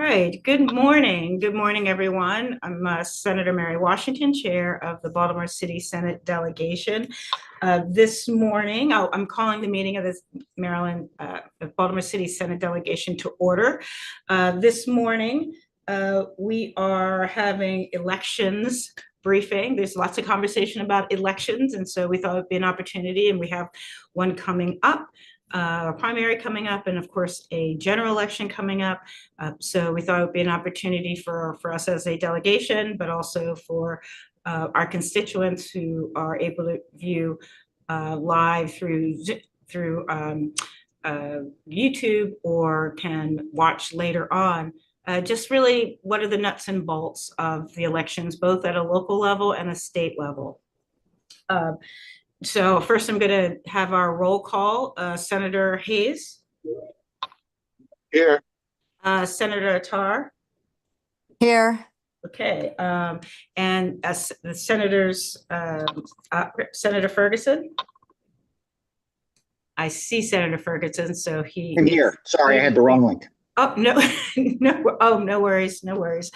right. Good morning. Good morning, everyone. I'm Senator Mary Washington, Chair of the Baltimore City Senate Delegation. This morning, I'm calling the meeting of the Baltimore City Senate Delegation to order. This morning, we are having elections briefing. There's lots of conversation about elections, and so we thought it'd be an opportunity, and we have one coming up. A primary coming up, and of course a general election coming up. So we thought it would be an opportunity for us as a delegation, but also for our constituents who are able to view live through YouTube or can watch later on. Just really what are the nuts and bolts of the elections, both at a local level and a state level. So first I'm going to have our roll call. Senator Hayes. Here. Senator Attar. Here. Okay. And the senators, Senator Ferguson. I see Senator Ferguson, so he. I'm here. Sorry, I had the wrong link. Oh, no, no, oh, no worries, no worries.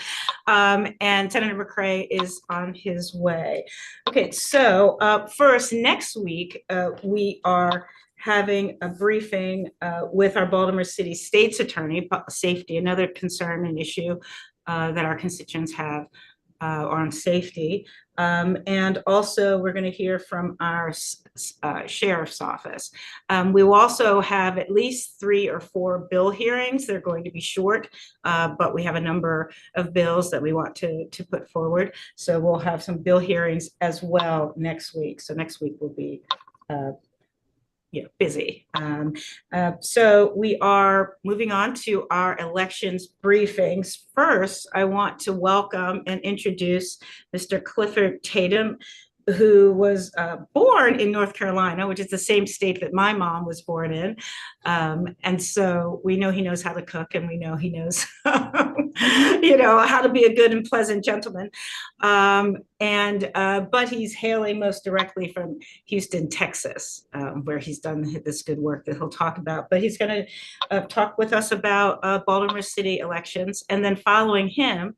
And Senator McCray is on his way. Okay, so first, next week, we are having a briefing with our Baltimore City State's Attorney, safety, another concern and issue that our constituents have on safety. And also we're going to hear from our sheriff's office. We will also have at least 3 or 4 bill hearings. They're going to be short, but we have a number of bills that we want to put forward. So we'll have some bill hearings as well next week. So next week will be busy. So we are moving on to our elections briefings. First, I want to welcome and introduce Mr. Clifford Tatum, who was born in North Carolina, which is the same state that my mom was born in. And so we know he knows how to cook, and we know he knows, how to be a good and pleasant gentleman. But he's hailing most directly from Houston, Texas, where he's done this good work that he'll talk about. But he's going to talk with us about Baltimore City elections. And then following him,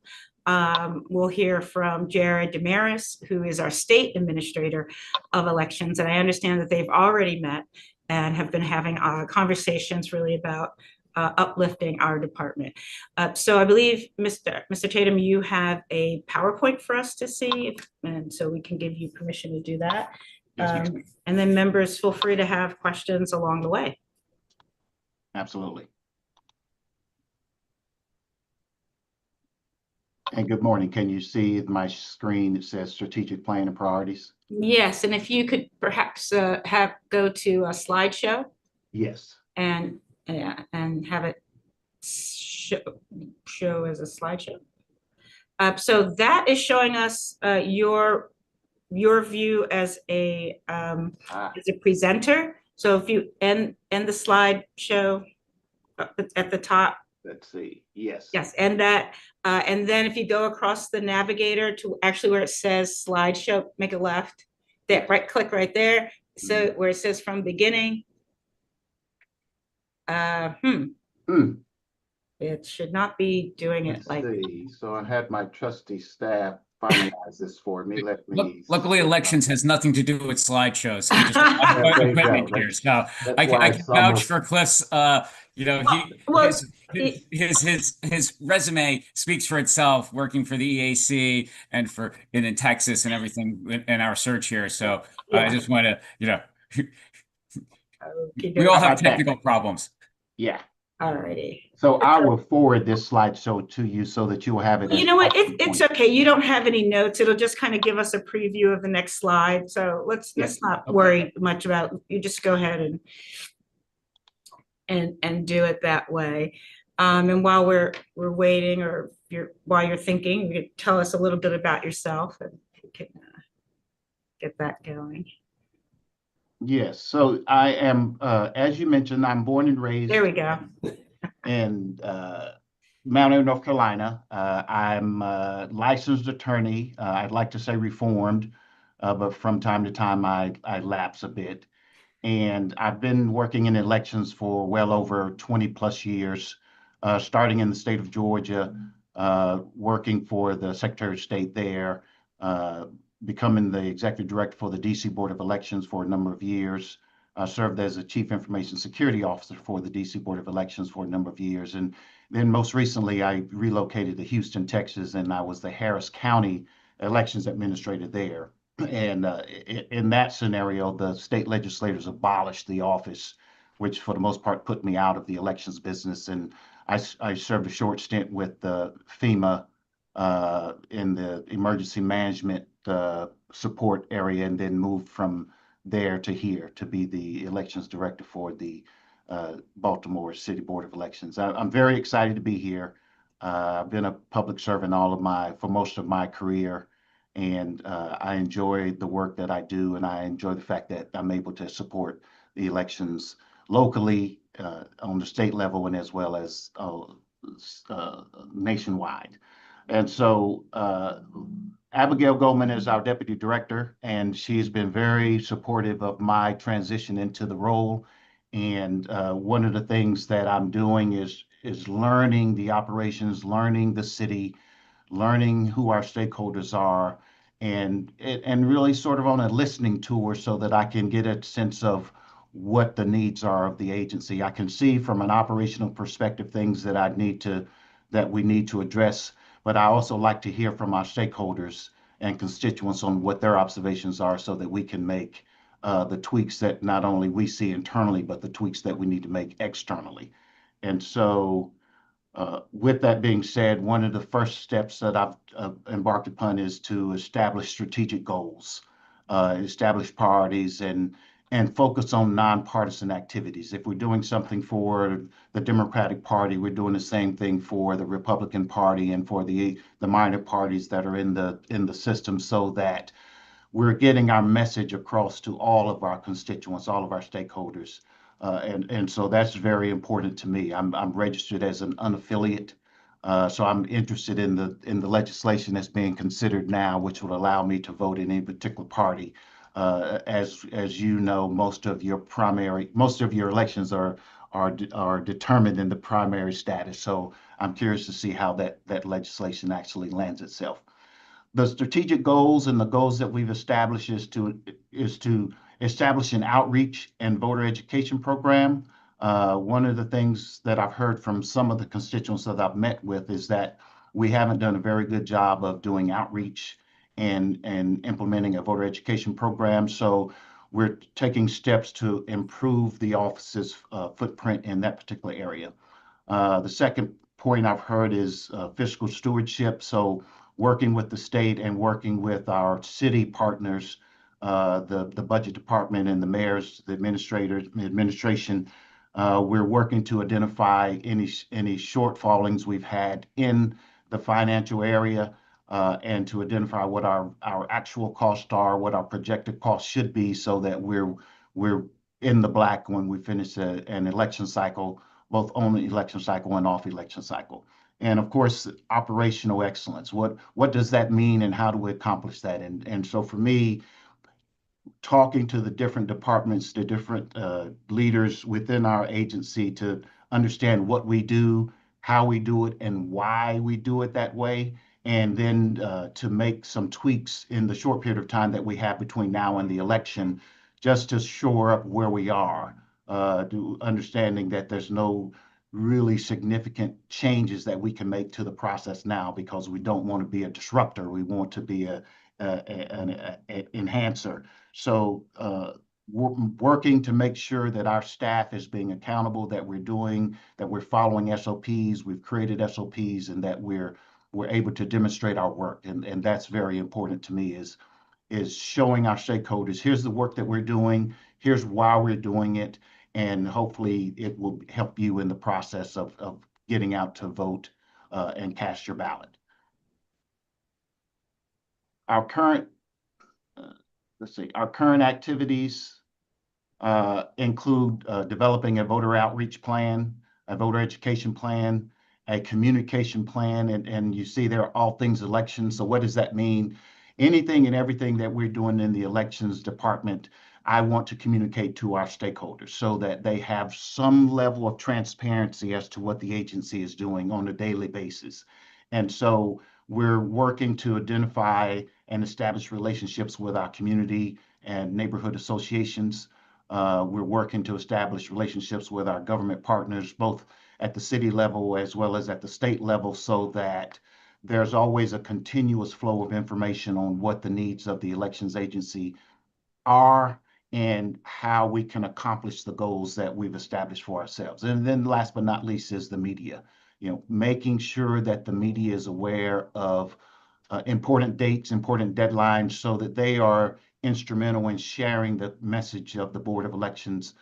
we'll hear from Jared Damaris, who is our state administrator of elections. And I understand that they've already met and have been having conversations really about uplifting our department. So I believe, Mr. Tatum, you have a PowerPoint for us to see, and so we can give you permission to do that. And then members, feel free to have questions along the way. Absolutely. And good morning. Can you see my screen that says strategic plan and priorities? Yes, and if you could perhaps go to a slideshow. Yes. And have it show as a slideshow. So that is showing us your view as a presenter. So if you end the slideshow at the top. Let's see. Yes. Yes, and that, and then if you go across the navigator to actually where it says slideshow, make a left. That click right there. So where it says from beginning. It should not be doing it like. So I had my trusty staff finalize this for me. Luckily, elections has nothing to do with slideshows. He just equipment here, so I can vouch for Cliff's. His resume speaks for itself. Working for the EAC and in Texas and everything in our search here. So yeah. I just want to, we all have technical problems. Yeah. Alrighty. So I will forward this slideshow to you so that you will have it. You know what? It's okay. You don't have any notes. It'll just kind of give us a preview of the next slide. So let's not worry much about. You just go ahead and do it that way. And while we're waiting, or while you're thinking, you can tell us a little bit about yourself, and we can get that going. Yes. So I am, as you mentioned, I'm born and raised. There we go. In Mount Airy, North Carolina. I'm a licensed attorney. I'd like to say reformed, but from time to time I lapse a bit. And I've been working in elections for well over 20 plus years. starting in the state of Georgia, working for the Secretary of State there, becoming the executive director for the DC Board of Elections for a number of years. I served as a chief information security officer for the DC Board of Elections for a number of years. And then most recently, I relocated to Houston, Texas, and I was the Harris County elections administrator there. And in that scenario, the state legislators abolished the office, which for the most part put me out of the elections business. And I served a short stint with FEMA in the emergency management support area, and then moved from there to here to be the elections director for the Baltimore City Board of Elections. I'm very excited to be here. I've been a public servant for most of my career, and I enjoy the work that I do, and I enjoy the fact that I'm able to support the elections locally, on the state level, and as well as nationwide. And so Abigail Goldman is our deputy director, and she's been very supportive of my transition into the role. And one of the things that I'm doing is learning the operations, learning the city, learning who our stakeholders are, and really sort of on a listening tour so that I can get a sense of what the needs are of the agency. I can see from an operational perspective things that we need to address, but I also like to hear from our stakeholders and constituents on what their observations are so that we can make the tweaks that not only we see internally, but the tweaks that we need to make externally. And so with that being said, one of the first steps that I've embarked upon is to establish strategic goals, establish priorities, and focus on nonpartisan activities. If we're doing something for the Democratic Party, we're doing the same thing for the Republican Party and for the minor parties that are in the system, so that we're getting our message across to all of our constituents, all of our stakeholders. And so that's very important to me. I'm registered as an unaffiliate, so I'm interested in the legislation that's being considered now, which will allow me to vote in any particular party. As you know, most of your elections are determined in the primary status. So I'm curious to see how that legislation actually lands itself. The strategic goals and the goals that we've established is to establish an outreach and voter education program. One of the things that I've heard from some of the constituents that I've met with is that we haven't done a very good job of doing outreach and implementing a voter education program. So we're taking steps to improve the office's footprint in that particular area. The second point I've heard is fiscal stewardship. So working with the state and working with our city partners, the budget department and the mayors, the administration, we're working to identify any shortfallings we've had in the financial area, and to identify what our actual costs are, what our projected costs should be, so that we're in the black when we finish an election cycle, both on the election cycle and off election cycle. And of course, operational excellence. What does that mean, and how do we accomplish that? And so for me, talking to the different departments, the different leaders within our agency to understand what we do, how we do it, and why we do it that way, and then to make some tweaks in the short period of time that we have between now and the election, just to shore up where we are, understanding that there's no really significant changes that we can make to the process now, because we don't want to be a disruptor. We want to be an enhancer. So working to make sure that our staff is being accountable, that we're following SOPs, we've created SOPs, and that we're able to demonstrate our work. And that's very important to me, is showing our stakeholders, here's the work that we're doing, here's why we're doing it, and hopefully it will help you in the process of getting out to vote and cast your ballot. Our current activities include developing a voter outreach plan, a voter education plan, a communication plan, and you see there are all things elections. So what does that mean? Anything and everything that we're doing in the elections department, I want to communicate to our stakeholders so that they have some level of transparency as to what the agency is doing on a daily basis. And so we're working to identify and establish relationships with our community and neighborhood associations. We're working to establish relationships with our government partners, both at the city level as well as at the state level, so that there's always a continuous flow of information on what the needs of the elections agency are and how we can accomplish the goals that we've established for ourselves. And then last but not least is the media. Making sure that the media is aware of important dates, important deadlines, so that they are instrumental in sharing the message of the Board of Elections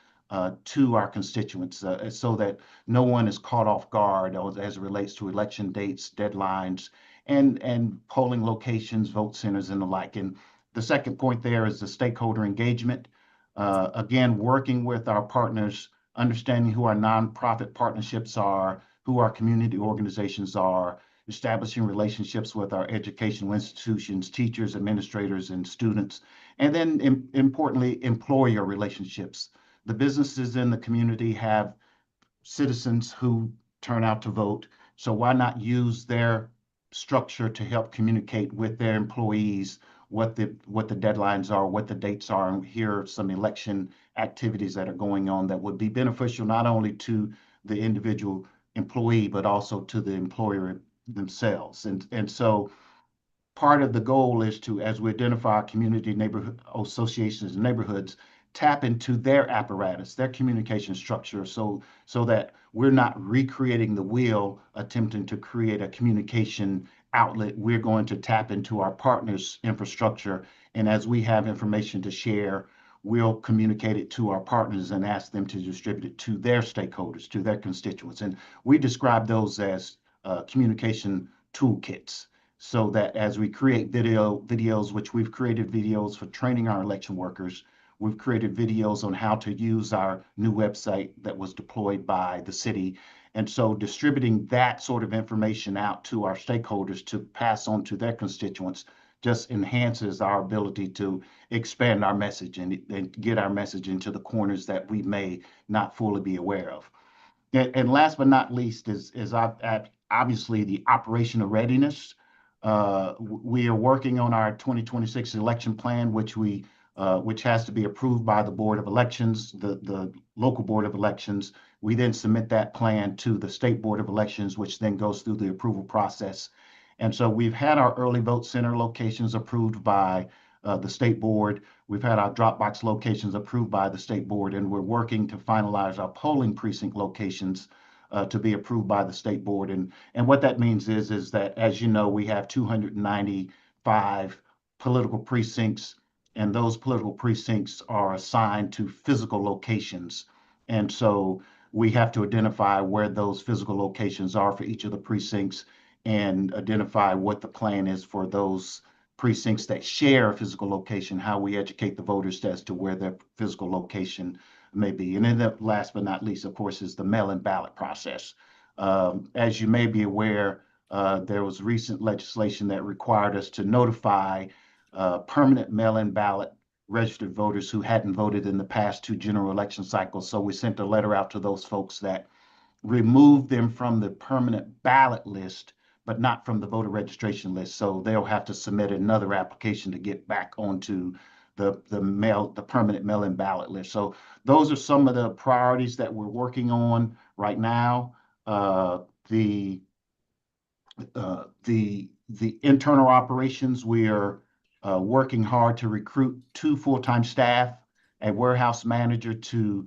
to our constituents, so that no one is caught off guard as it relates to election dates, deadlines, and polling locations, vote centers, and the like. And the second point there is the stakeholder engagement. Again, working with our partners, understanding who our nonprofit partnerships are, who our community organizations are, establishing relationships with our educational institutions, teachers, administrators, and students, and then importantly, employer relationships. The businesses in the community have citizens who turn out to vote, so why not use their structure to help communicate with their employees what the deadlines are, what the dates are, and here are some election activities that are going on that would be beneficial not only to the individual employee, but also to the employer themselves. And so part of the goal is to, as we identify our community neighborhood associations and neighborhoods, tap into their apparatus, their communication structure, so that we're not recreating the wheel, attempting to create a communication outlet. We're going to tap into our partners' infrastructure, and as we have information to share, we'll communicate it to our partners and ask them to distribute it to their stakeholders, to their constituents. And we describe those as communication toolkits, so that as we create videos, which we've created videos for training our election workers, we've created videos on how to use our new website that was deployed by the city. And so distributing that sort of information out to our stakeholders to pass on to their constituents just enhances our ability to expand our message and get our message into the corners that we may not fully be aware of. And last but not least is obviously the operational readiness. We are working on our 2026 election plan, which has to be approved by the Board of Elections, the local Board of Elections. We then submit that plan to the State Board of Elections, which then goes through the approval process. And so we've had our early vote center locations approved by the State Board. We've had our drop box locations approved by the State Board, and we're working to finalize our polling precinct locations to be approved by the State Board. And what that means is that, as you know, we have 295 political precincts, and those political precincts are assigned to physical locations. And so we have to identify where those physical locations are for each of the precincts and identify what the plan is for those precincts that share a physical location, how we educate the voters as to where their physical location may be. And then the last but not least, of course, is the mail-in ballot process. As you may be aware, there was recent legislation that required us to notify permanent mail-in ballot registered voters who hadn't voted in the past two general election cycles. So we sent a letter out to those folks that removed them from the permanent ballot list, but not from the voter registration list. So they'll have to submit another application to get back onto the permanent mail-in ballot list. So those are some of the priorities that we're working on right now. The internal operations, we are working hard to recruit 2 full-time staff, a warehouse manager to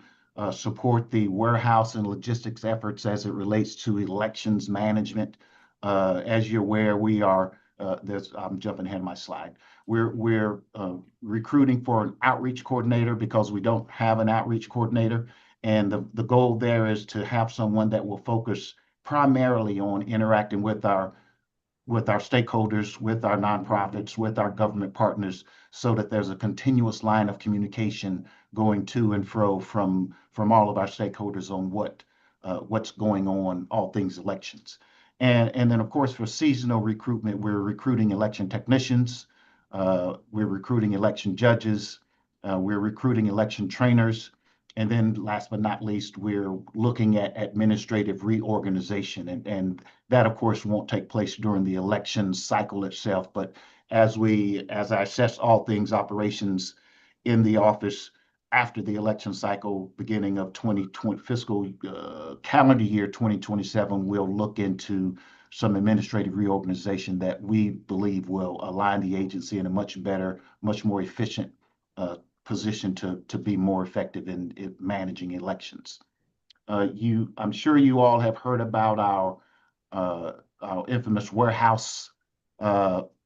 support the warehouse and logistics efforts as it relates to elections management. As you're aware, we are I'm jumping ahead of my slide. We're recruiting for an outreach coordinator because we don't have an outreach coordinator, and the goal there is to have someone that will focus primarily on interacting with our stakeholders, with our nonprofits, with our government partners, so that there's a continuous line of communication going to and fro from all of our stakeholders on what's going on, all things elections. And then, of course, for seasonal recruitment, we're recruiting election technicians, we're recruiting election judges, We're recruiting election trainers. And then last but not least, we're looking at administrative reorganization. And that, of course, won't take place during the election cycle itself. But as I assess all things operations in the office after the election cycle, beginning of 2020 fiscal calendar year 2027, we'll look into some administrative reorganization that we believe will align the agency in a much better, much more efficient position to be more effective in managing elections. I'm sure you all have heard about our infamous warehouse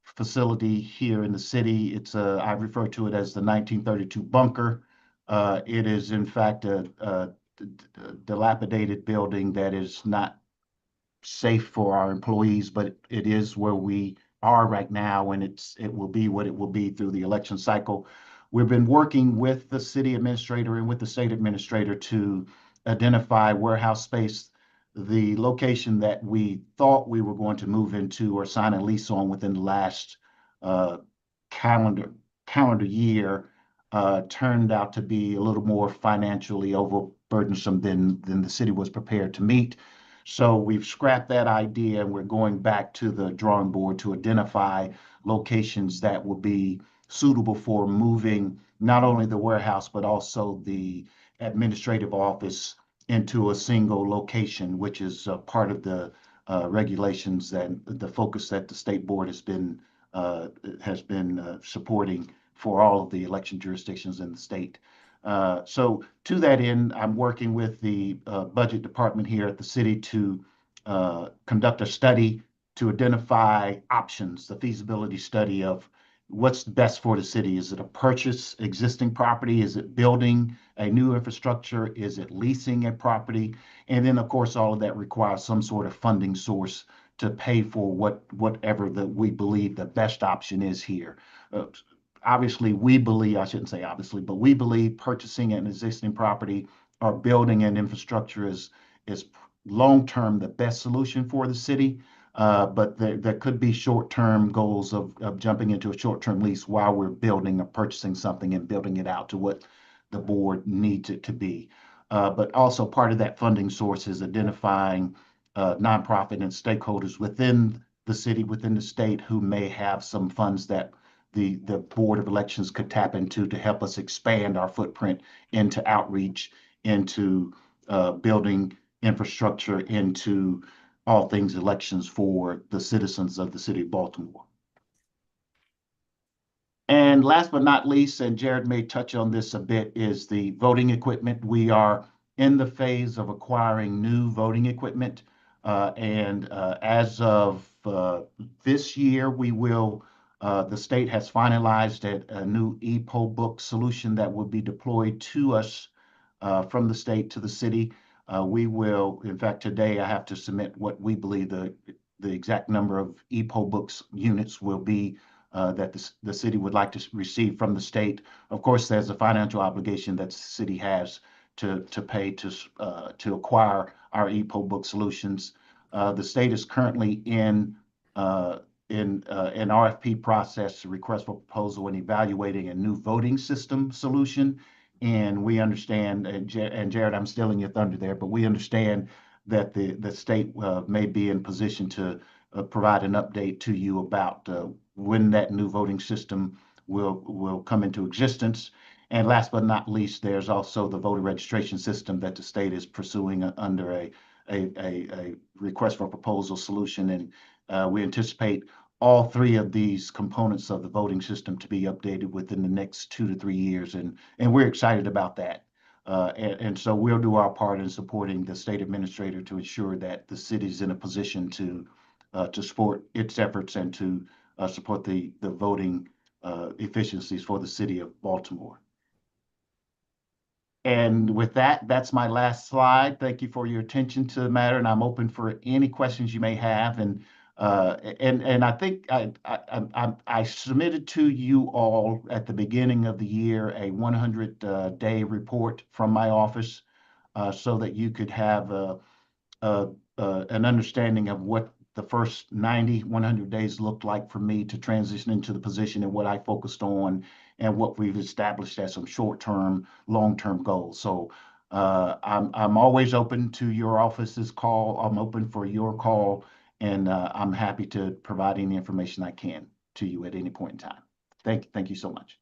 facility here in the city. I refer to it as the 1932 bunker. It is in fact a dilapidated building that is not safe for our employees, but it is where we are right now, and it will be what it will be through the election cycle. We've been working with the city administrator and with the state administrator to identify warehouse space. The location that we thought we were going to move into or sign a lease on within the last calendar year turned out to be a little more financially overburdensome than the city was prepared to meet. So we've scrapped that idea and we're going back to the drawing board to identify locations that will be suitable for moving not only the warehouse, but also the administrative office into a single location, which is part of the regulations and the focus that the state board has been supporting for all of the election jurisdictions in the state. So to that end, I'm working with the budget department here at the city to conduct a study to identify options, the feasibility study of what's best for the city. Is it a purchase existing property? Is it building a new infrastructure? Is it leasing a property? And then, of course, all of that requires some sort of funding source to pay for whatever we believe the best option is here. Obviously, I shouldn't say obviously, but we believe purchasing an existing property or building an infrastructure is long-term the best solution for the city. But there could be short-term goals of jumping into a short-term lease while we're building or purchasing something and building it out to what the board needs it to be. But also part of that funding source is identifying nonprofit and stakeholders within the city, within the state, who may have some funds that the Board of Elections could tap into to help us expand our footprint into outreach, into building infrastructure, into all things elections for the citizens of the city of Baltimore. And last but not least, and Jared may touch on this a bit, is the voting equipment. We are in the phase of acquiring new voting equipment. As of this year, the state has finalized a new e-poll book solution that will be deployed to us from the state to the city. We will, in fact, today I have to submit what we believe the exact number of e-poll books units will be that the city would like to receive from the state. Of course, there's a financial obligation that the city has to pay to acquire our e-poll book solutions. The state is currently in an RFP process, a request for proposal, and evaluating a new voting system solution. And we understand, and Jared, I'm stealing your thunder there, but we understand that the state may be in position to provide an update to you about when that new voting system will come into existence. And last but not least, there's also the voter registration system that the state is pursuing under a request for proposal solution. And we anticipate all three of these components of the voting system to be updated within the next 2 to 3 years. And we're excited about that. And so we'll do our part in supporting the state administrator to ensure that the city's in a position to support its efforts and to support the voting efficiencies for the city of Baltimore. And with that, that's my last slide. Thank you for your attention to the matter, and I'm open for any questions you may have. And I think I submitted to you all at the beginning of the year a 100-day report from my office so that you could have an understanding of what the first 90, 100 days looked like for me to transition into the position and what I focused on and what we've established as some short-term, long-term goals. So I'm always open to your office's call. I'm open for your call, and I'm happy to provide any information I can to you at any point in time. Thank you so much.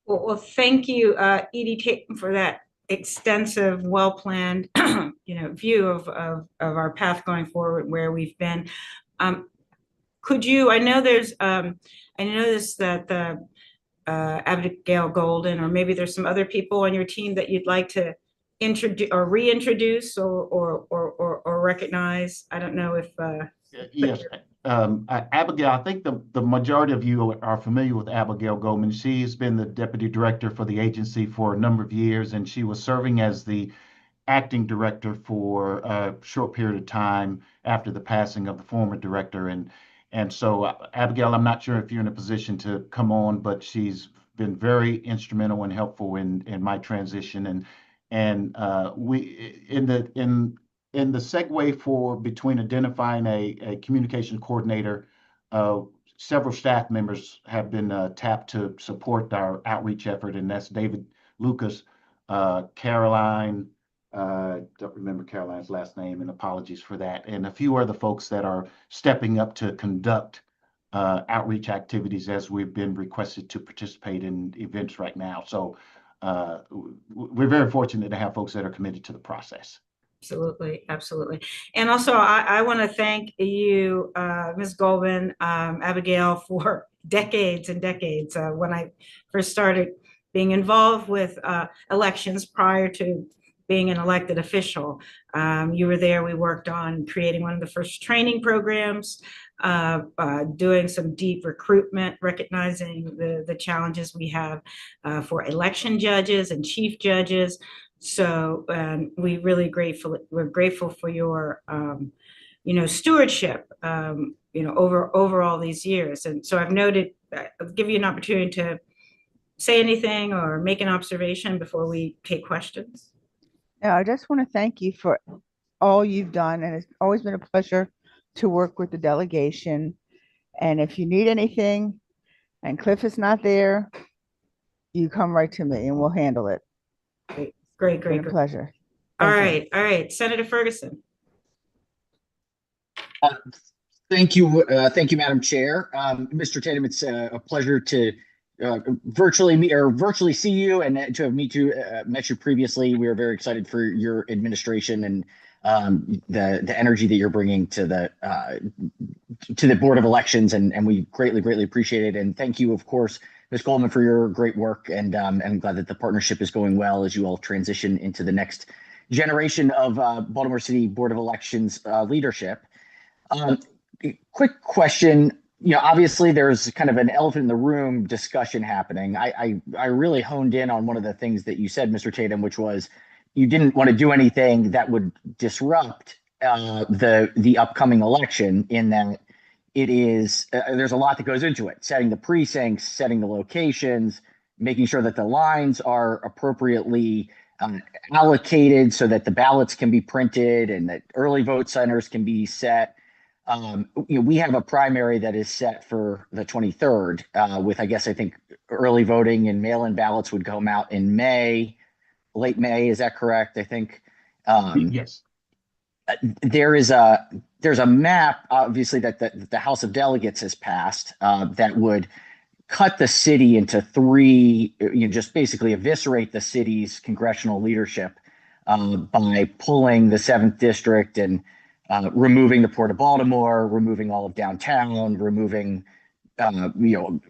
Well, thank you, Edie, Tate, for that extensive, well-planned, view of our path going forward, where we've been. Could you? I know I noticed that the Abigail Golden, or maybe there's some other people on your team that you'd like to introduce or reintroduce or recognize. I don't know if. Yes, Abigail, I think the majority of you are familiar with Abigail Goldman. She has been the deputy director for the agency for a number of years, and she was serving as the acting director for a short period of time after the passing of the former director. And so, Abigail, I'm not sure if you're in a position to come on, but she's been very instrumental and helpful in my transition. And we in the segue for between identifying a communication coordinator, several staff members have been tapped to support our outreach effort, and that's David Lucas, Caroline. Don't remember Caroline's last name, and apologies for that. And a few other folks that are stepping up to conduct outreach activities as we've been requested to participate in events right now. So we're very fortunate to have folks that are committed to the process. Absolutely, absolutely. And also, I want to thank you, Ms. Goldman, Abigail, for decades and decades. When I first started being involved with elections prior to being an elected official, you were there. We worked on creating one of the first training programs, doing some deep recruitment, recognizing the challenges we have for election judges and chief judges. So we're grateful for your, stewardship, over all these years. And so I've noted, I'll give you an opportunity to say anything or make an observation before we take questions. Yeah, I just want to thank you for all you've done, and it's always been a pleasure to work with the delegation. And if you need anything and Cliff is not there, you come right to me and we'll handle it. Great. It's been a pleasure. All Thank you. right. Senator Ferguson. Thank you, Madam Chair. Mr. Tatum, it's a pleasure to virtually see you and to have met you previously. We are very excited for your administration and the energy that you're bringing to the Board of Elections, and we greatly appreciate it. And thank you, of course, Ms. Goldman, for your great work, and I'm glad that the partnership is going well as you all transition into the next generation of Baltimore City Board of Elections leadership. Quick question. Obviously there's kind of an elephant in the room discussion happening. I really honed in on one of the things that you said, Mr. Tatum, which was you didn't want to do anything that would disrupt the upcoming election, in that it is there's a lot that goes into it: setting the precincts, setting the locations, making sure that the lines are appropriately allocated so that the ballots can be printed and that early vote centers can be set. We have a primary that is set for the 23rd, with, I think early voting and mail-in ballots would come out in May, late May. Is that correct? I think. Yes. There's a map, obviously, that the House of Delegates has passed that would cut the city into three, just basically eviscerate the city's congressional leadership by pulling the 7th district and removing the Port of Baltimore, removing all of downtown, removing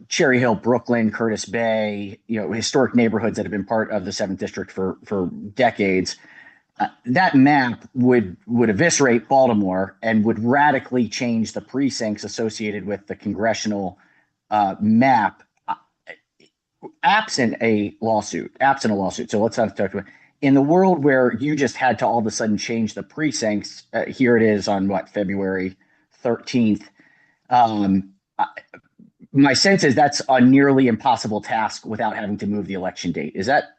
Cherry Hill, Brooklyn, Curtis Bay, historic neighborhoods that have been part of the 7th district for decades. That map would eviscerate Baltimore and would radically change the precincts associated with the congressional map, absent a lawsuit. So let's not talk about. In the world where you just had to all of a sudden change the precincts, here it is on February 13th. My sense is that's a nearly impossible task without having to move the election date. Is that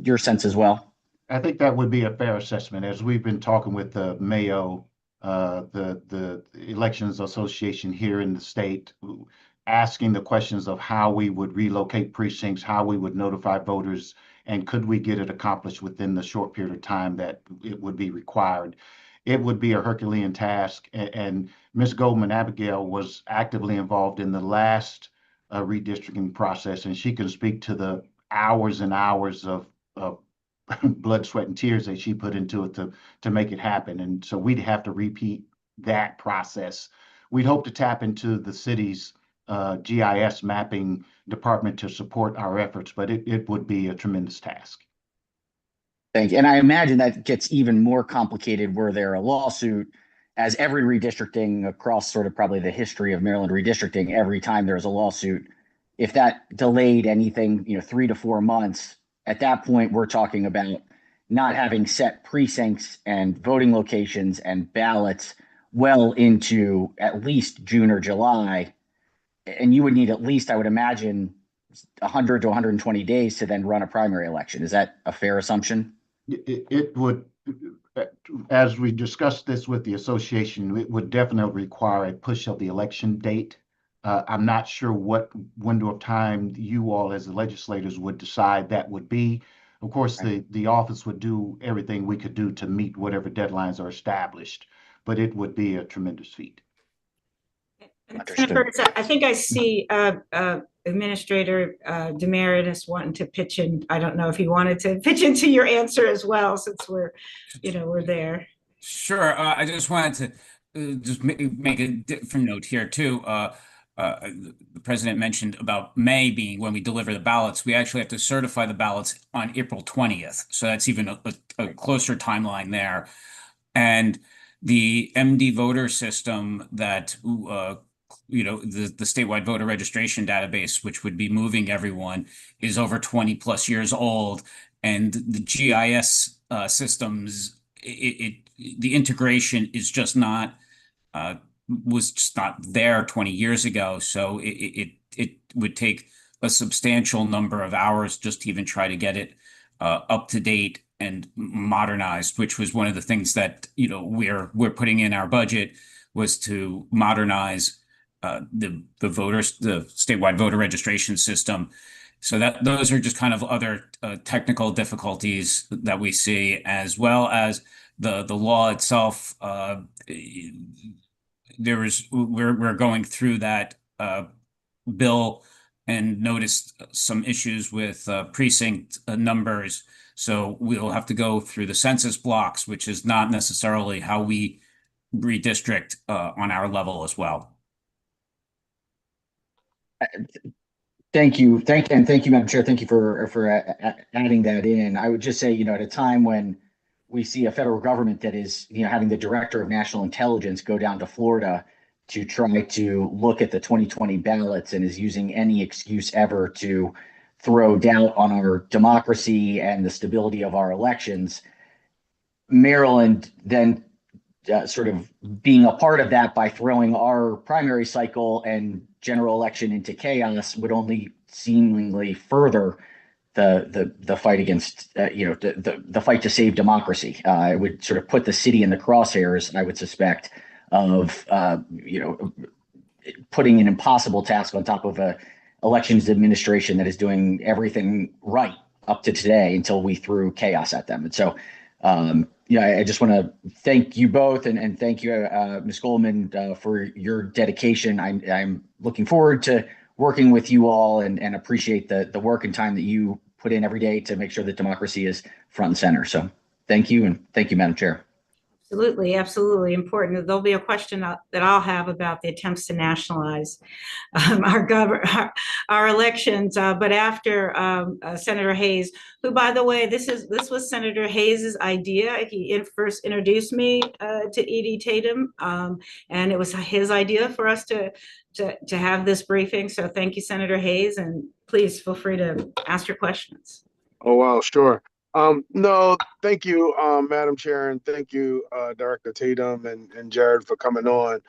your sense as well? I think that would be a fair assessment. As we've been talking with the Mayo, the Elections Association here in the state, asking the questions of how we would relocate precincts, how we would notify voters, and could we get it accomplished within the short period of time that it would be required. It would be a Herculean task, and Ms. Goldman Abigail was actively involved in the last redistricting process, and she can speak to the hours and hours of blood, sweat, and tears that she put into it to make it happen. And so we'd have to repeat that process. We'd hope to tap into the city's GIS mapping department to support our efforts, but it would be a tremendous task. Thank you. And I imagine that gets even more complicated were there a lawsuit, as every redistricting across sort of probably the history of Maryland redistricting, every time there's a lawsuit, if that delayed anything, 3 to 4 months, at that point, we're talking about not having set precincts and voting locations and ballots well into at least June or July. And you would need at least, I would imagine, 100 to 120 days to then run a primary election. Is that a fair assumption? It would, as we discussed this with the association, it would definitely require a push of the election date. I'm not sure what window of time you all as the legislators would decide that would be. Of course, the office would do everything we could do to meet whatever deadlines are established, but it would be a tremendous feat. Senator, I think I see Administrator Demeritus wanting to pitch in. I don't know if he wanted to pitch into your answer as well, since we're there. Sure. I just wanted to just make a different note here too. The president mentioned about May being when we deliver the ballots. We actually have to certify the ballots on April 20th. So that's even a closer timeline there. And the MD voter system that the statewide voter registration database, which would be moving everyone, is over 20 plus years old. And the GIS systems, the integration is just not, was just not there 20 years ago. So it would take a substantial number of hours just to even try to get it up to date and modernized, which was one of the things that, we're putting in our budget, was to modernize the statewide voter registration system. So that those are just kind of other technical difficulties that we see, as well as the law itself. We're going through that bill and noticed some issues with precinct numbers. So we'll have to go through the census blocks, which is not necessarily how we redistrict on our level as well. Thank you, Madam Chair. Thank you for adding that in. I would just say, at a time when we see a federal government that is, having the director of national intelligence go down to Florida to try to look at the 2020 ballots and is using any excuse ever to throw doubt on our democracy and the stability of our elections, Maryland then sort of being a part of that by throwing our primary cycle and general election into chaos would only seemingly further the fight against the fight to save democracy. It would sort of put the city in the crosshairs, I would suspect, of putting an impossible task on top of a elections administration that is doing everything right up to today until we threw chaos at them. And so I just want to thank you both and thank you, Ms. Goldman, for your dedication. I'm looking forward to working with you all and appreciate the work and time that you put in every day to make sure that democracy is front and center. So thank you, and thank you, Madam Chair. Absolutely important. There'll be a question that I'll have about the attempts to nationalize our elections. But after Senator Hayes, who, by the way, this was Senator Hayes's idea. He first introduced me to Edie Tatum, and it was his idea for us to have this briefing. So thank you, Senator Hayes, and please feel free to ask your questions. Oh, wow, sure. No, thank you, Madam Chair, and thank you, Director Tatum and Jared for coming on.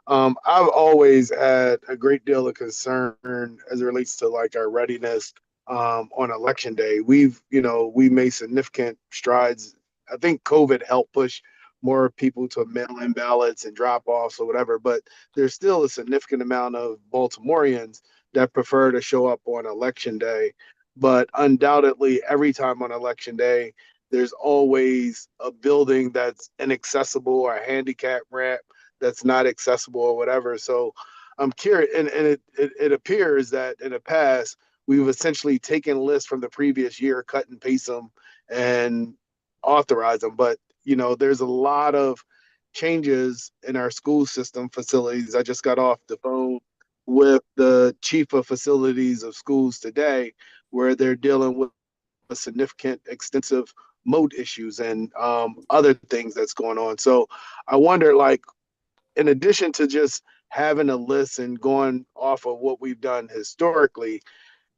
I've always had a great deal of concern as it relates to like our readiness on election day. We made significant strides. I think COVID helped push more people to mail in ballots and drop offs or whatever, but there's still a significant amount of Baltimoreans that prefer to show up on election day. But undoubtedly, every time on election day, there's always a building that's inaccessible or a handicap ramp that's not accessible or whatever. So I'm curious, and it appears that in the past, we've essentially taken lists from the previous year, cut and paste them, and authorize them. But there's a lot of changes in our school system facilities. I just got off the phone with the chief of facilities of schools today, where they're dealing with significant, extensive moat issues and other things that's going on. So I wonder, like, in addition to just having a list and going off of what we've done historically,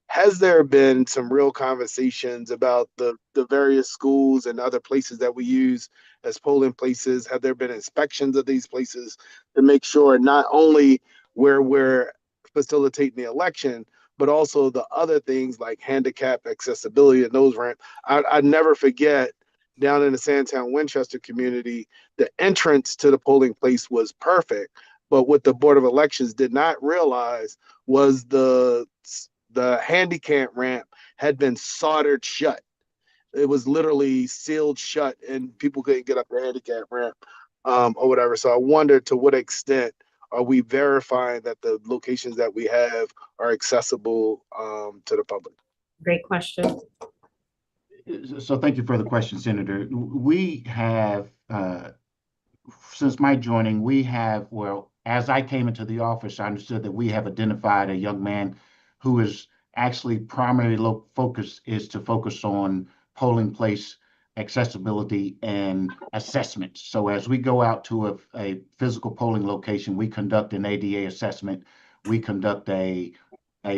has there been some real conversations about the various schools and other places that we use as polling places? Have there been inspections of these places to make sure not only where we're facilitating the election, but also the other things like handicap accessibility and those ramp? I never forget down in the Sandtown Winchester community, the entrance to the polling place was perfect. But what the Board of Elections did not realize was the handicap ramp had been soldered shut. It was literally sealed shut, and people couldn't get up the handicap ramp or whatever. So I wonder, to what extent are we verifying that the locations that we have are accessible to the public? Great question. So thank you for the question, Senator. We have, since my joining, well, as I came into the office, I understood that we have identified a young man who is actually primarily focus on polling place accessibility and assessment. So as we go out to a physical polling location, we conduct an ADA assessment. We conduct a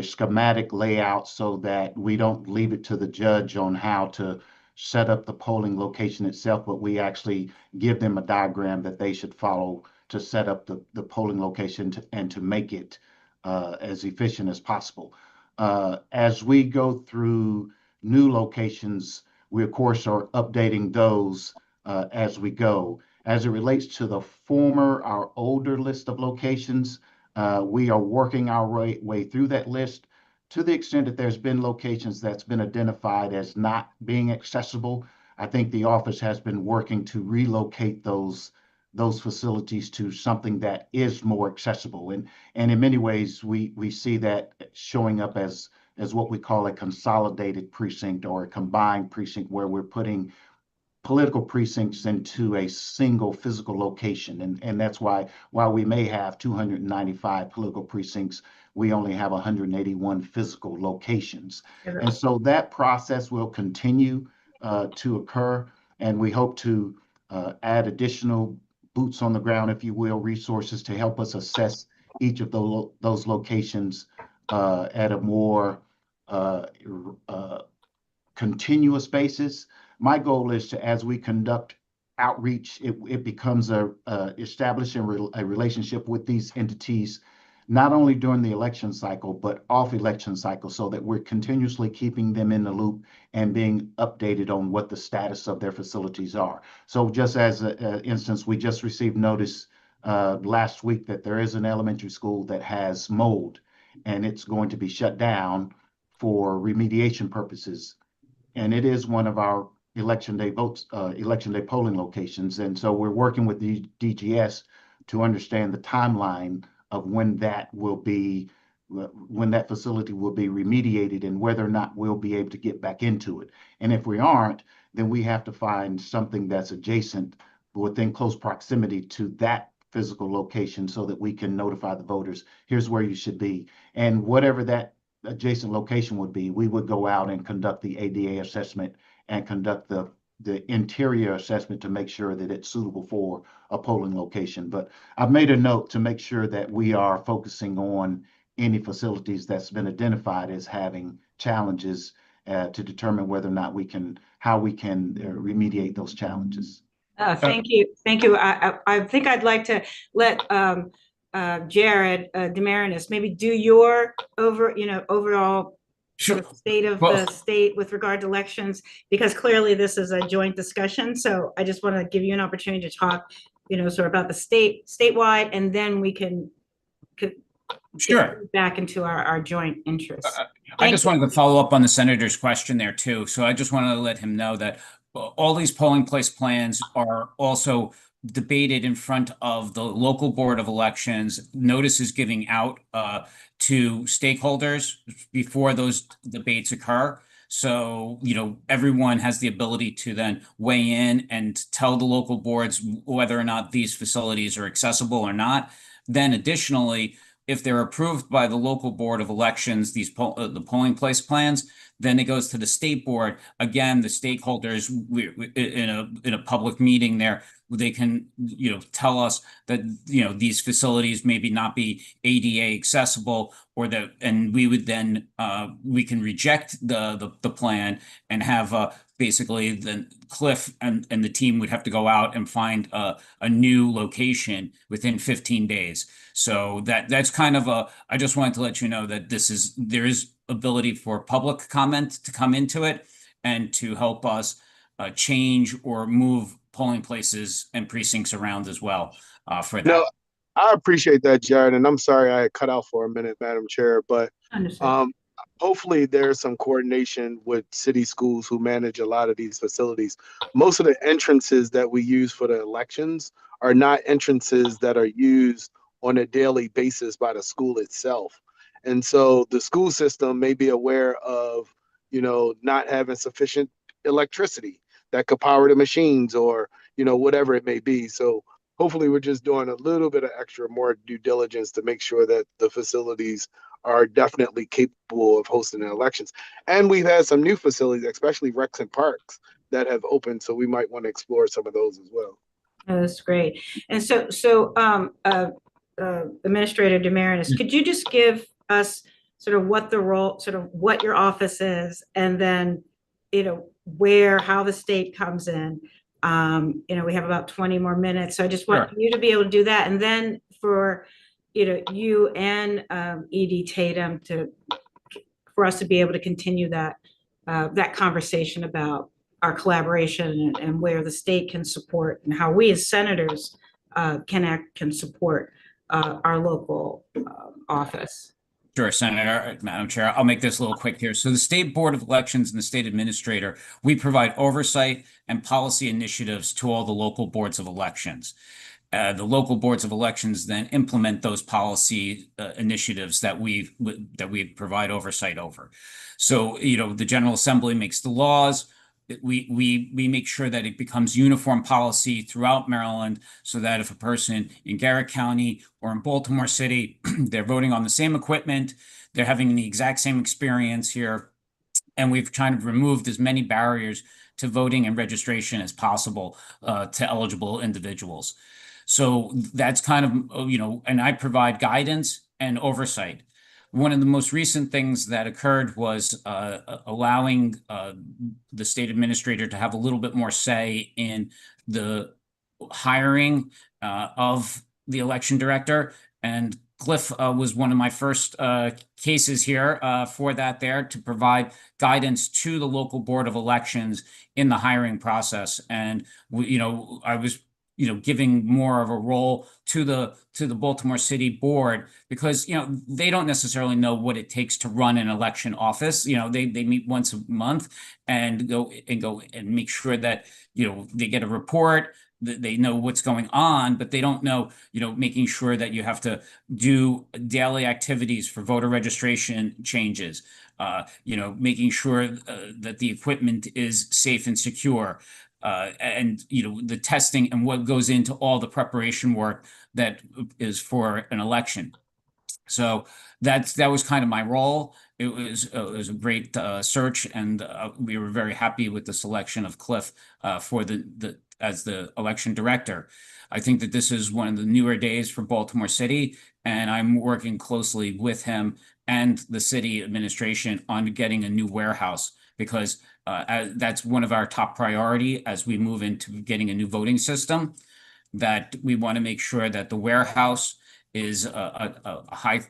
schematic layout so that we don't leave it to the judge on how to set up the polling location itself, but we actually give them a diagram that they should follow to set up the polling location and to make it as efficient as possible. As we go through new locations, we of course are updating those as we go. As it relates to our older list of locations, we are working our way through that list. To the extent that there's been locations that's been identified as not being accessible, I think the office has been working to relocate those facilities to something that is more accessible. And in many ways, we see that showing up as what we call a consolidated precinct or a combined precinct, where we're putting political precincts into a single physical location. And that's why, while we may have 295 political precincts, we only have 181 physical locations. And so that process will continue to occur, and we hope to add additional boots on the ground, if you will, resources to help us assess each of those locations at a more continuous basis. My goal is to, as we conduct outreach, it becomes establishing a relationship with these entities, not only during the election cycle, but off election cycle, so that we're continuously keeping them in the loop and being updated on what the status of their facilities are. So just as an instance, we just received notice last week that there is an elementary school that has mold, and it's going to be shut down for remediation purposes. And it is one of our election day polling locations. And so we're working with the DGS to understand the timeline of when that facility will be remediated and whether or not we'll be able to get back into it. And if we aren't, then we have to find something that's adjacent, within close proximity to that physical location, so that we can notify the voters, here's where you should be. And whatever that adjacent location would be, we would go out and conduct the ADA assessment and conduct the interior assessment to make sure that it's suitable for a polling location. But I've made a note to make sure that we are focusing on any facilities that's been identified as having challenges to determine whether or not how we can remediate those challenges. Thank you. Thank you. I think I'd like to let Jared Demarinis maybe do your overall Sure. the state of Well- the state with regard to elections, because clearly this is a joint discussion. So I just want to give you an opportunity to talk, sort of about the statewide, and then we can Sure. back into our joint interests. I just you. wanted to follow up on the senator's question there too. So I just wanted to let him know that all these polling place plans are also debated in front of the local board of elections. Notices giving out to stakeholders before those debates occur. So, everyone has the ability to then weigh in and tell the local boards whether or not these facilities are accessible or not. Then additionally, if they're approved by the local board of elections, the polling place plans, then it goes to the state board. Again, the stakeholders in a public meeting there, they can tell us that these facilities maybe not be ADA accessible, or that, and we would then we can reject the plan and have basically then Cliff and the team would have to go out and find a new location within 15 days. So that's kind of I just wanted to let you know that there is ability for public comment to come into it and to help us change or move polling places and precincts around as well for that. No, I appreciate that, Jared, and I'm sorry I cut out for a minute, Madam Chair, but Understood. hopefully there's some coordination with city schools who manage a lot of these facilities. Most of the entrances that we use for the elections are not entrances that are used on a daily basis by the school itself. And so the school system may be aware of, not having sufficient electricity that could power the machines, or, whatever it may be. So hopefully we're just doing a little bit of extra more due diligence to make sure that the facilities are definitely capable of hosting the elections. And we've had some new facilities, especially recs and parks, that have opened. So we might want to explore some of those as well. Oh, that's great. And so Administrator Demarinis, could you just give us sort of what the role, sort of what your office is, and then, how the state comes in? We have about 20 more minutes, so I just want you to be able to do that. And then for, you and ED Tatum for us to be able to continue that conversation about our collaboration and where the state can support, and how we as senators can support our local office. Sure, Senator, Madam Chair, I'll make this a little quick here. So the State Board of Elections and the State Administrator, we provide oversight and policy initiatives to all the local boards of elections. The local boards of elections then implement those policy initiatives that we provide oversight over. So, the General Assembly makes the laws. We make sure that it becomes uniform policy throughout Maryland, so that if a person in Garrett County or in Baltimore City, they're voting on the same equipment, they're having the exact same experience here, and we've tried to remove as many barriers to voting and registration as possible to eligible individuals. So that's kind of, and I provide guidance and oversight. One of the most recent things that occurred was allowing the state administrator to have a little bit more say in the hiring of the election director. And Cliff was one of my first cases here for that there, to provide guidance to the local board of elections in the hiring process. And, I was giving more of a role to the Baltimore City Board, because they don't necessarily know what it takes to run an election office. They meet once a month and go and make sure that they get a report, that they know what's going on, but they don't know making sure that you have to do daily activities for voter registration changes, making sure that the equipment is safe and secure. And the testing and what goes into all the preparation work that is for an election. So that was kind of my role. It was a great search, and we were very happy with the selection of Cliff for as the election director. I think that this is one of the newer days for Baltimore City, and I'm working closely with him and the city administration on getting a new warehouse, because that's one of our top priority as we move into getting a new voting system, that we want to make sure that the warehouse is a high,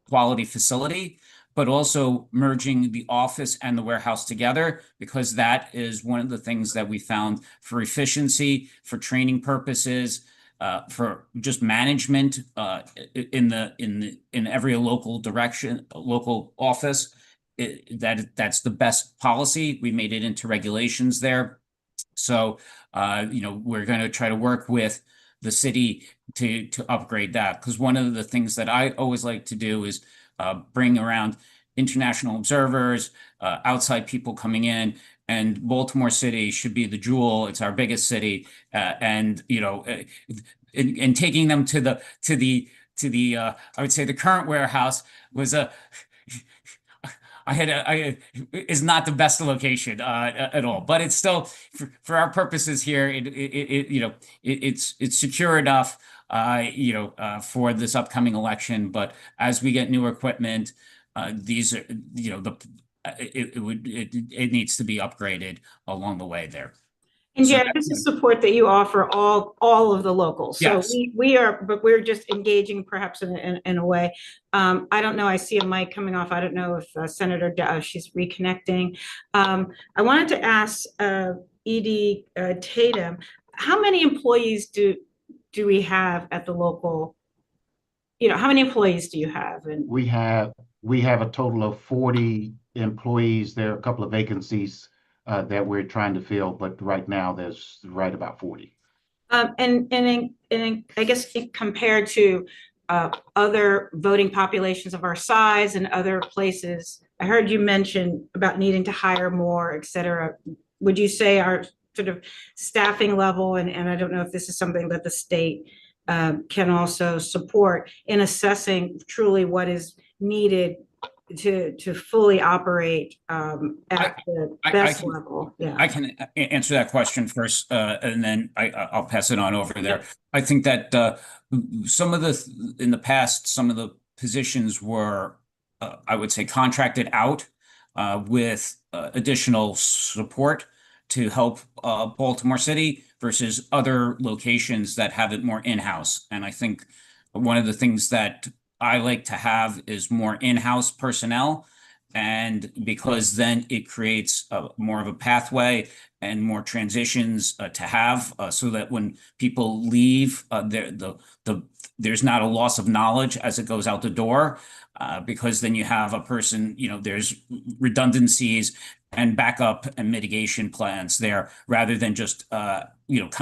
quality facility, but also merging the office and the warehouse together, because that is one of the things that we found for efficiency, for training purposes, for just management in every local office. That's the best policy. We made it into regulations there. So, we're going to try to work with the city to upgrade that, because one of the things that I always like to do is bring around international observers, outside people coming in, and Baltimore City should be the jewel. It's our biggest city, and and taking them to the I would say the current warehouse was is not the best location at all, but it's still for our purposes here. It's secure enough, for this upcoming election. But as we get new equipment, these are it needs to be upgraded along the way there. And So Jared, this is support that you offer all of the locals. So Yes. but we're just engaging perhaps in a way. I don't know, I see a mic coming off. I don't know if Senator, she's reconnecting. I wanted to ask Edie Tatum, how many employees do we have at the local? How many employees do you have? And We have a total of 40 employees. There are a couple of vacancies that we're trying to fill, but right now there's right about 40. And I guess compared to other voting populations of our size and other places, I heard you mention about needing to hire more, et cetera. Would you say our sort of staffing level, and I don't know if this is something that the state can also support in assessing truly what is needed to fully operate at the best level? Yeah, I can answer that question first, and then I'll pass it on over there. I think that in the past, some of the positions were, I would say, contracted out with additional support to help Baltimore City versus other locations that have it more in-house. And I think one of the things that I like to have is more in-house personnel, and because then it creates more of a pathway and more transitions to have, so that when people leave, there's not a loss of knowledge as it goes out the door, because then you have a person, there's redundancies and backup and mitigation plans there, rather than just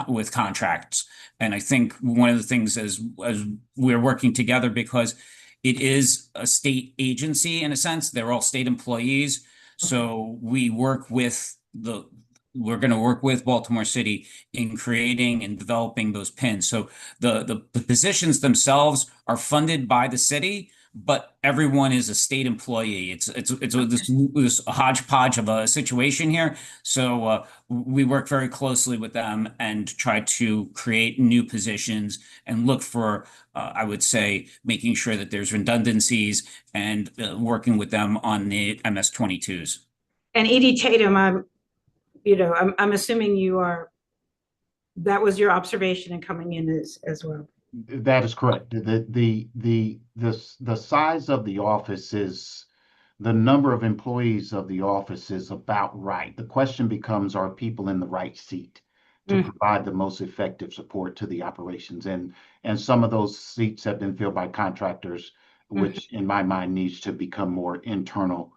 with contracts. And I think one of the things as we're working together, because it is a state agency in a sense, they're all state employees. So we're going to work with Baltimore City in creating and developing those pins. So the positions themselves are funded by the city, but everyone is a state employee. It's this hodgepodge of a situation here. So we work very closely with them and try to create new positions and look for, I would say, making sure that there's redundancies and working with them on the MS-22s. And Edie Tatum, I'm assuming that was your observation in coming in as well. That is correct. The size of the office is, the number of employees of the office is about right. The question becomes, are people in the right seat to provide the most effective support to the operations? And some of those seats have been filled by contractors, which in my mind needs to become more internal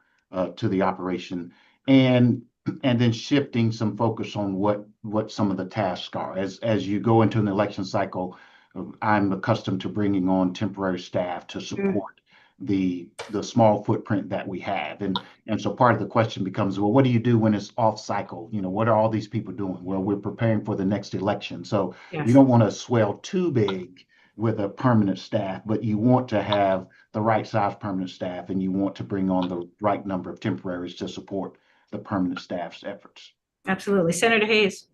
to the operation. And then shifting some focus on what some of the tasks are. As you go into an election cycle, I'm accustomed to bringing on temporary staff to support the small footprint that we have. And so part of the question becomes, well, what do you do when it's off cycle? What are all these people doing? Well, we're preparing for the next election. So you don't want to swell too big with a permanent staff, but you want to have the right size permanent staff, and you want to bring on the right number of temporaries to support the permanent staff's efforts. Absolutely. Senator Hayes.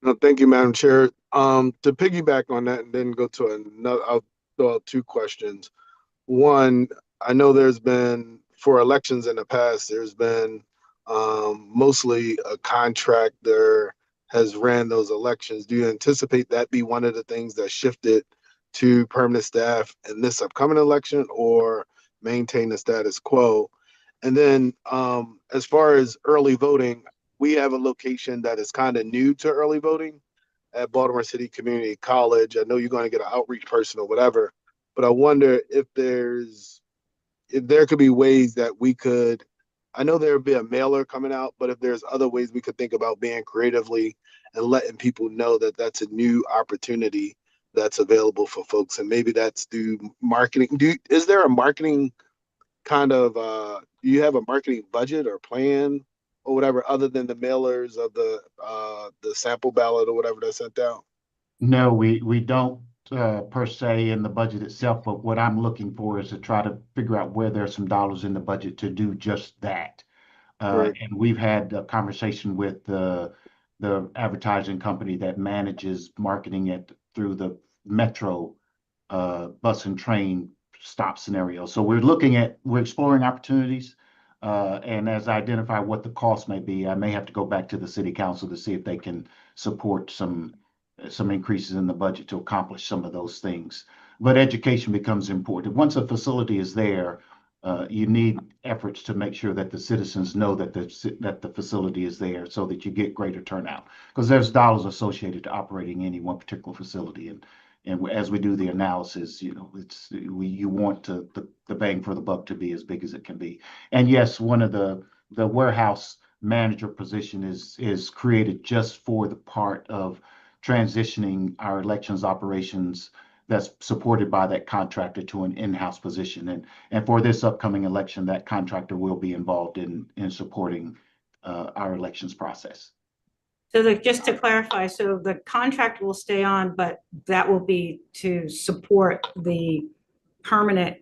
No, thank you, Madam Chair. To piggyback on that and then go to another, I'll throw out two questions. One, I know there's been, for elections in the past, there's been mostly a contractor has ran those elections. Do you anticipate that be one of the things that shifted to permanent staff in this upcoming election or maintain the status quo? And then as far as early voting, we have a location that is kind of new to early voting at Baltimore City Community College. I know you're going to get an outreach person or whatever, but I wonder if there could be ways that we could, I know there would be a mailer coming out, but if there's other ways we could think about being creatively and letting people know that that's a new opportunity that's available for folks. And maybe that's through marketing. Is there a marketing kind of, do you have a marketing budget or plan or whatever, other than the mailers of the sample ballot or whatever that's sent out? No, we don't per se in the budget itself, but what I'm looking for is to try to figure out where there's some dollars in the budget to do just that. Right. And we've had a conversation with the advertising company that manages marketing it through the metro bus and train stop scenario. So we're exploring opportunities. And as I identify what the cost may be, I may have to go back to the city council to see if they can support some increases in the budget to accomplish some of those things. But education becomes important. Once a facility is there, you need efforts to make sure that the citizens know that the facility is there so that you get greater turnout. Because there's dollars associated to operating any one particular facility. And as we do the analysis, you want the bang for the buck to be as big as it can be. And yes, one of the warehouse manager position is created just for the part of transitioning our elections operations that's supported by that contractor to an in-house position. And for this upcoming election, that contractor will be involved in supporting our elections process. So just to clarify, so the contract will stay on, but that will be to support the permanent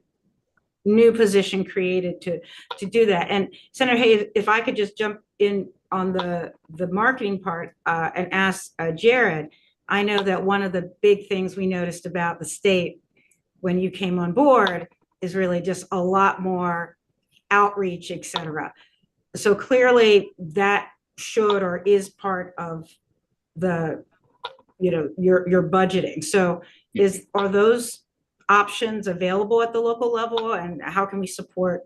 new position created to do that. And Senator Hayes, if I could just jump in on the marketing part and ask Jared, I know that one of the big things we noticed about the state when you came on board is really just a lot more outreach, et cetera. So clearly that should or is part of the, your budgeting. So are those options available at the local level, and how can we support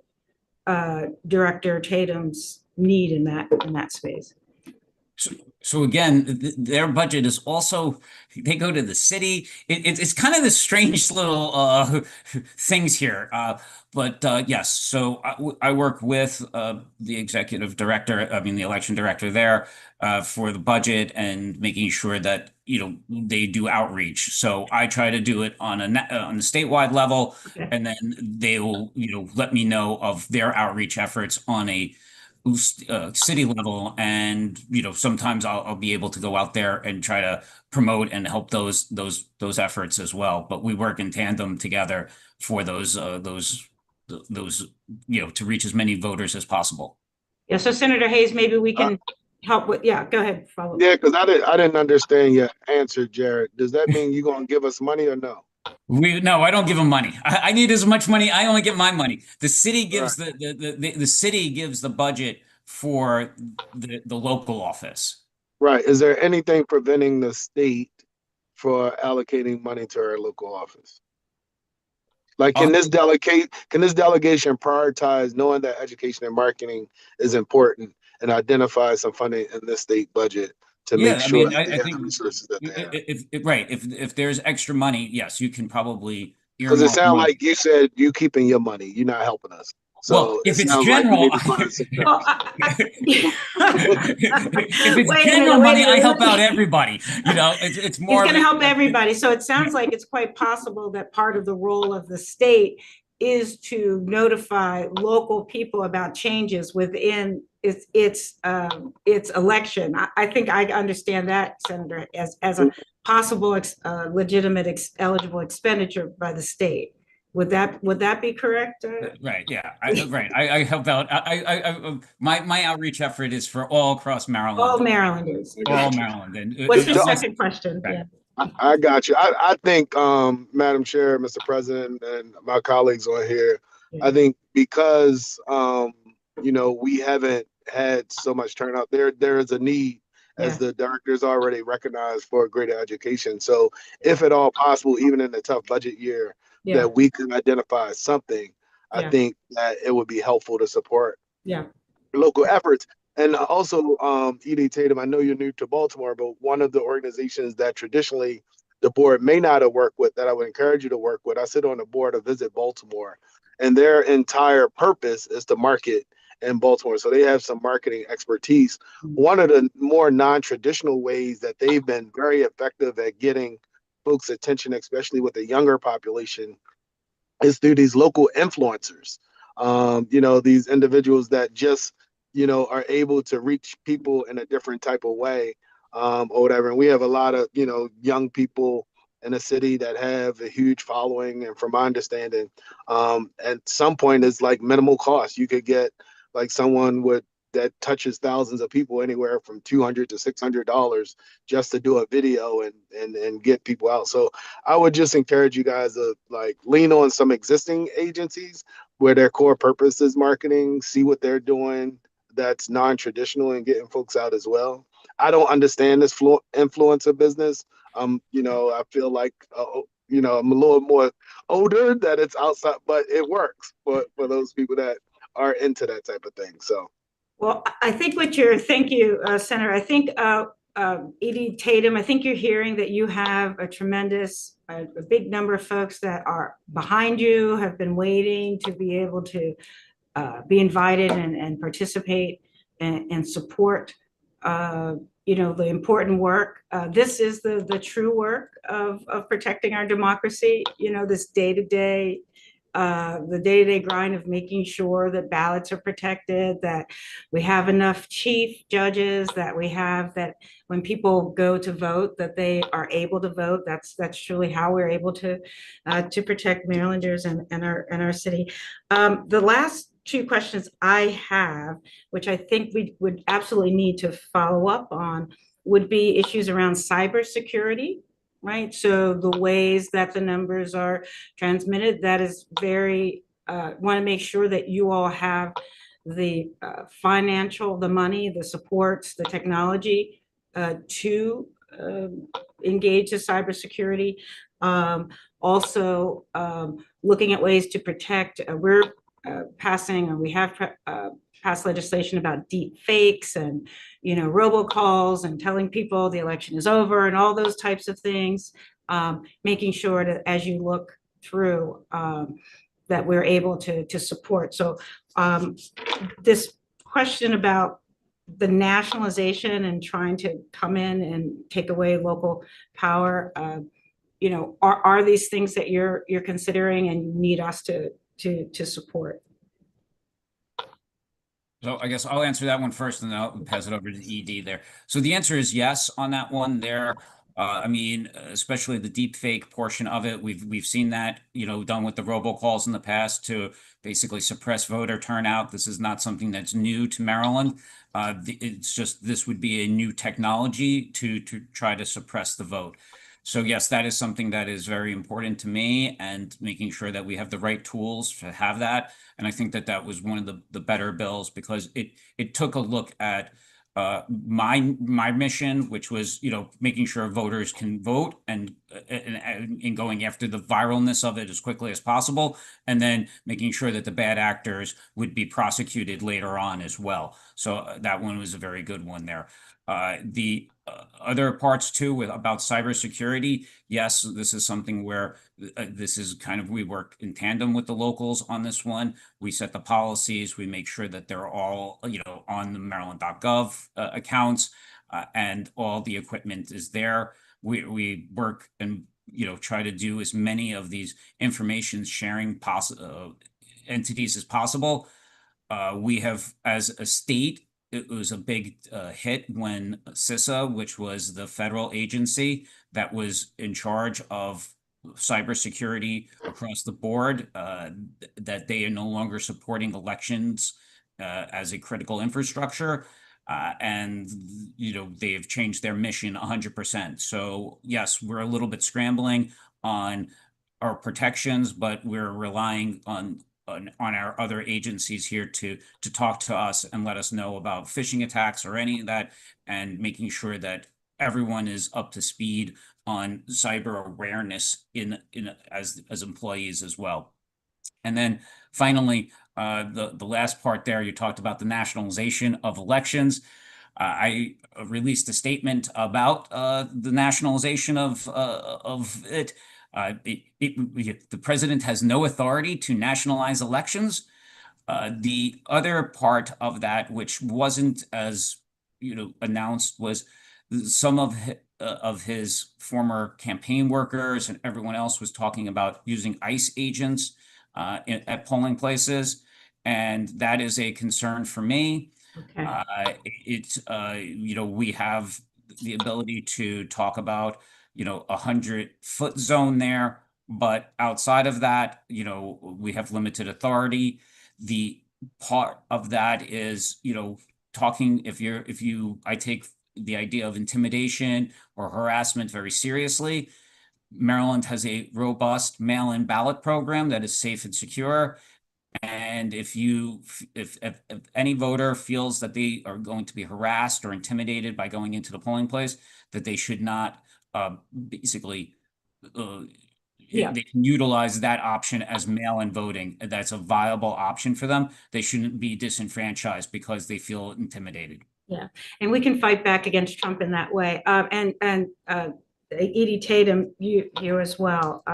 Director Tatum's need in that space? So again, their budget is also, they go to the city. It's kind of the strange little things here. But yes, so I work with the executive director, the election director there for the budget and making sure that, they do outreach. So I try to do it on the statewide level, Okay. and then they will, let me know of their outreach efforts on a city level, and sometimes I'll be able to go out there and try to promote and help those efforts as well. But we work in tandem together for those to reach as many voters as possible. Yeah. So Senator Hayes, maybe we can help with. Yeah. Go ahead. Follow. Yeah, because I didn't understand your answer, Jared. Does that mean you're gonna give us money or no? No, I don't give them money. I need as much money. I only get my money. The city gives the city gives the budget for the local office. Right. Is there anything preventing the state for allocating money to our local office? Like, can this delegation prioritize knowing that education and marketing is important and identify some funding in the state budget to make sure that they have the resources that they have? If there's extra money, yes, you can probably Because it sounds like you said you keeping your money, you're not helping us. So well, if it's general, if it's general money, I help out everybody. It's more. He's going to help everybody. So it sounds like it's quite possible that part of the role of the state is to notify local people about changes within its election. I think I understand that, Senator, as a possible legitimate eligible expenditure by the state. Would that be correct? Right. Yeah. I help out. My outreach effort is for all across Maryland. All Marylanders. All Maryland. What's your second question? Right. Yeah. I got you. I think, Madam Chair, Mr. President, and my colleagues on here, I think because we haven't had so much turnout, there is a need as Yeah. the directors already recognized, for greater education. So if at all possible, even in a tough budget year, Yeah, that we can identify something, I Yeah. think that it would be helpful to support yeah, local efforts. And also, Edie Tatum, I know you're new to Baltimore, but one of the organizations that traditionally the board may not have worked with, that I would encourage you to work with, I sit on the board of Visit Baltimore, and their entire purpose is to market in Baltimore. So they have some marketing expertise. One of the more non-traditional ways that they've been very effective at getting folks' attention, especially with the younger population, is through these local influencers. These individuals that just, are able to reach people in a different type of way, or whatever. And we have a lot of, young people in the city that have a huge following. And from my understanding, at some point, it's like minimal cost. You could get like someone with that touches thousands of people, anywhere from $200 to $600 just to do a video and get people out. So I would just encourage you guys to like lean on some existing agencies where their core purpose is marketing, see what they're doing that's non-traditional, and getting folks out as well. I don't understand this influencer business. I feel like I'm a little more older that it's outside, but it works for those people that are into that type of thing. So well, I think thank you, Senator. I think Edie Tatum, I think you're hearing that you have a big number of folks that are behind you, have been waiting to be able to be invited and participate and support, the important work. This is the true work of protecting our democracy, this day-to-day the day-to-day grind of making sure that ballots are protected, that we have enough chief judges, that when people go to vote, that they are able to vote. That's truly how we're able to protect Marylanders and our city. The last two questions I have, which I think we would absolutely need to follow up on, would be issues around cybersecurity. Right. So the ways that the numbers are transmitted, that is want to make sure that you all have the the money, the supports, the technology to engage the cybersecurity. Also, looking at ways to protect, we have passed legislation about deep fakes and robocalls and telling people the election is over and all those types of things, making sure that as you look through that we're able to support. So this question about the nationalization and trying to come in and take away local power, are these things that you're considering and you need us to support? So I guess I'll answer that one first, and then I'll pass it over to ED there. So the answer is yes on that one there. I mean, especially the deep fake portion of it, we've seen that, done with the robocalls in the past to basically suppress voter turnout. This is not something that's new to Maryland. It's just this would be a new technology to try to suppress the vote. So yes, that is something that is very important to me, and making sure that we have the right tools to have that. And I think that was one of the better bills, because it took a look at my mission, which was making sure voters can vote and going after the viralness of it as quickly as possible, and then making sure that the bad actors would be prosecuted later on as well. So that one was a very good one there. The other parts too about cybersecurity, yes, this is something where this is kind of, we work in tandem with the locals on this one. We set the policies, we make sure that they're all on the Maryland.gov accounts, and all the equipment is there. We work and try to do as many of these information sharing entities as possible. We have, as a state, it was a big hit when CISA, which was the federal agency that was in charge of cybersecurity across the board, that they are no longer supporting elections as a critical infrastructure. And they have changed their mission 100%. So yes, we're a little bit scrambling on our protections, but we're relying on on our other agencies here to talk to us and let us know about phishing attacks or any of that, and making sure that everyone is up to speed on cyber awareness as employees as well. And then finally, the last part there, you talked about the nationalization of elections. I released a statement about the nationalization of it. The president has no authority to nationalize elections. The other part of that, which wasn't as announced, was some of his former campaign workers and everyone else was talking about using ICE agents at polling places, and that is a concern for me. Okay. We have the ability to talk about 100-foot zone there, but outside of that, we have limited authority. The part of that is talking, I take the idea of intimidation or harassment very seriously. Maryland has a robust mail-in ballot program that is safe and secure. And if any voter feels that they are going to be harassed or intimidated by going into the polling place, that they should not basically they can utilize that option as mail-in voting. That's a viable option for them. They shouldn't be disenfranchised because they feel intimidated. Yeah, and we can fight back against Trump in that way. And Edie Tatum, you as well.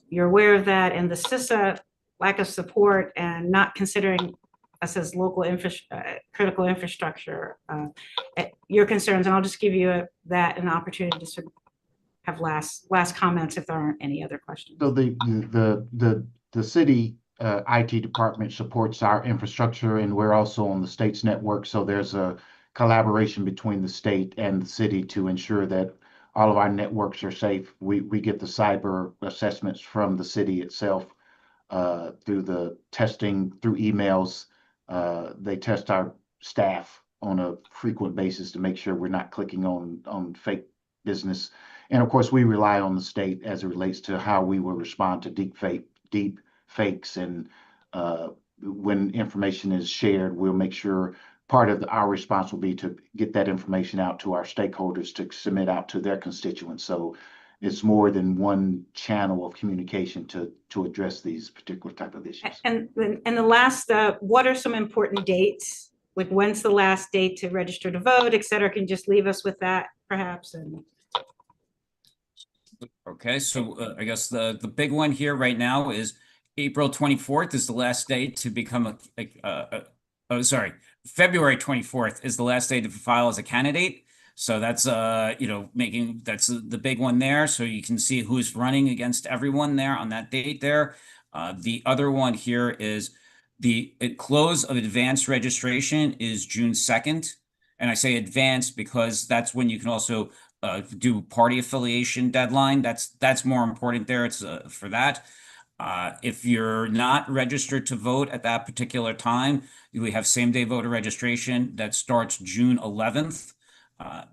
You're aware of that, and the CISA lack of support and not considering us as local critical infrastructure. Your concerns, and I'll just give you an opportunity to sort of have last comments if there aren't any other questions. So the city IT department supports our infrastructure, and we're also on the state's network. So there's a collaboration between the state and the city to ensure that all of our networks are safe. We get the cyber assessments from the city itself through the testing, through emails. They test our staff on a frequent basis to make sure we're not clicking on fake business. And of course, we rely on the state as it relates to how we will respond to deep fakes. And when information is shared, we'll make sure part of our response will be to get that information out to our stakeholders to submit out to their constituents. So it's more than one channel of communication to address these particular type of issues. And the last, what are some important dates? Like when's the last date to register to vote, et cetera? Can you just leave us with that perhaps? Okay, so I guess the big one here right now is April 24th is the last day to become February 24th is the last day to file as a candidate. So that's that's the big one there. So you can see who's running against everyone there on that date there. The other one here is the close of advanced registration is June 2nd. And I say advanced because that's when you can also do party affiliation deadline. That's more important there. It's for that. If you're not registered to vote at that particular time, we have same-day voter registration that starts June 11th,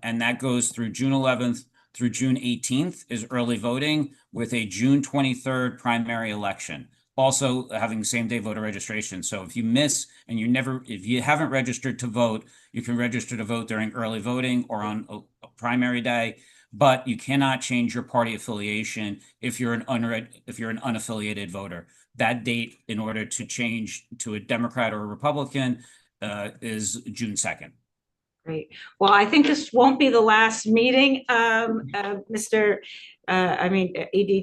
and that goes through June 11th through June 18th is early voting with a June 23rd primary election. Also having same-day voter registration. So if you miss and if you haven't registered to vote, you can register to vote during early voting or on a primary day. But you cannot change your party affiliation if you're an unaffiliated voter. That date, in order to change to a Democrat or a Republican, is June 2nd. Great. Well, I think this won't be the last meeting, Edie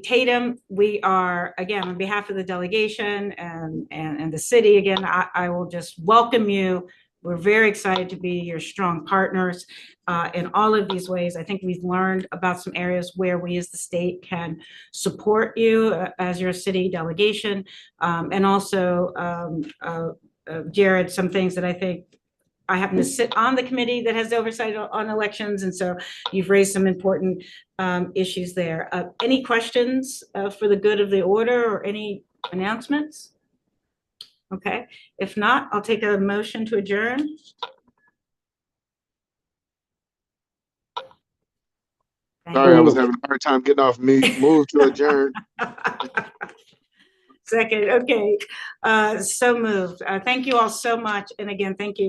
Tatum. We are, again, on behalf of the delegation and the city, again, I will just welcome you. We're very excited to be your strong partners in all of these ways. I think we've learned about some areas where we as the state can support you as your city delegation. And also, Jared, some things that I think I happen to sit on the committee that has oversight on elections. And so you've raised some important issues there. Any questions for the good of the order or any announcements? Okay, if not, I'll take a motion to adjourn. Sorry, I was having a hard time getting off mute. Move to adjourn. Second, okay. So moved. Thank you all so much. And again, thank you